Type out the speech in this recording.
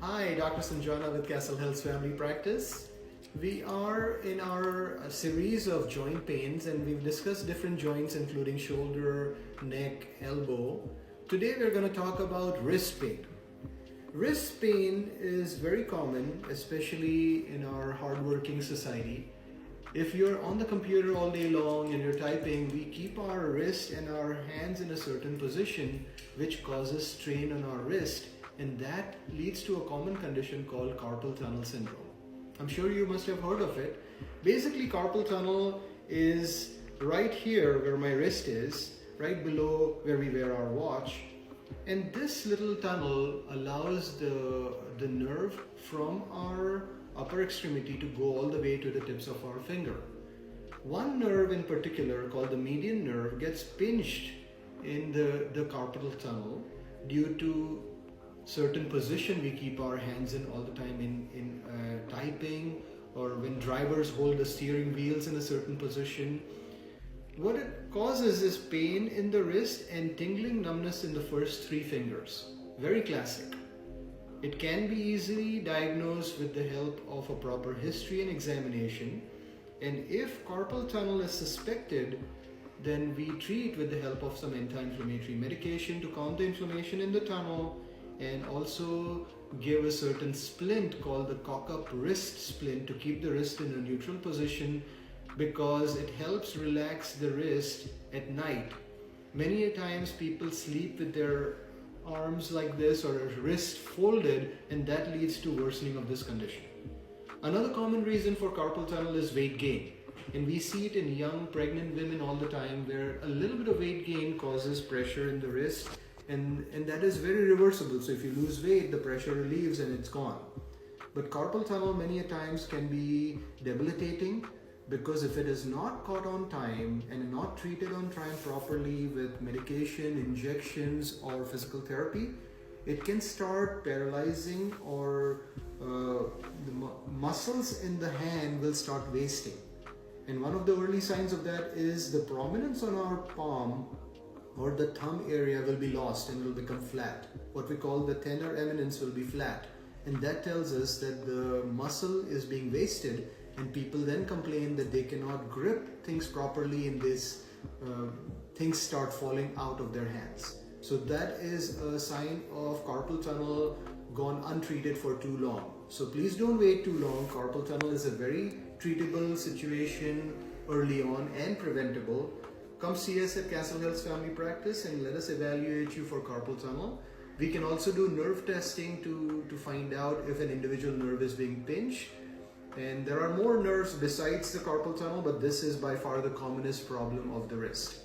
Hi, Dr. Sanjana with Castle Health's Family Practice. We are in our series of joint pains and we've discussed different joints including shoulder, neck, elbow. Today we're going to talk about wrist pain. Wrist pain is very common, especially in our hardworking society. If you're on the computer all day long and you're typing, we keep our wrist and our hands in a certain position which causes strain on our wrist, and that leads to a common condition called carpal tunnel syndrome. I'm sure you must have heard of it. Basically, carpal tunnel is right here where my wrist is, right below where we wear our watch. And this little tunnel allows the nerve from our upper extremity to go all the way to the tips of our finger. One nerve in particular, called the median nerve, gets pinched in the carpal tunnel due to certain position we keep our hands in all the time in typing, or when drivers hold the steering wheels in a certain position. What it causes is pain in the wrist and tingling numbness in the first three fingers. Very classic. It can be easily diagnosed with the help of a proper history and examination. And if carpal tunnel is suspected, then we treat with the help of some anti-inflammatory medication to calm the inflammation in the tunnel, and also give a certain splint called the cock-up wrist splint to keep the wrist in a neutral position, because it helps relax the wrist at night. Many a times people sleep with their arms like this or wrist folded, and that leads to worsening of this condition. Another common reason for carpal tunnel is weight gain, and we see it in young pregnant women all the time, where a little bit of weight gain causes pressure in the wrist, and that is very reversible. So if you lose weight, the pressure relieves and it's gone. But carpal tunnel many a times can be debilitating, because if it is not caught on time and not treated on time properly with medication, injections, or physical therapy, it can start paralyzing, or the muscles in the hand will start wasting. And one of the early signs of that is the prominence on our palm or the thumb area will be lost and will become flat. What we call the thenar eminence will be flat. And that tells us that the muscle is being wasted, and people then complain that they cannot grip things properly, and this things start falling out of their hands. So that is a sign of carpal tunnel gone untreated for too long. So please don't wait too long. Carpal tunnel is a very treatable situation early on and preventable. Come see us at Castle Health's Family Practice and let us evaluate you for carpal tunnel. We can also do nerve testing to find out if an individual nerve is being pinched. And there are more nerves besides the carpal tunnel, but this is by far the commonest problem of the wrist.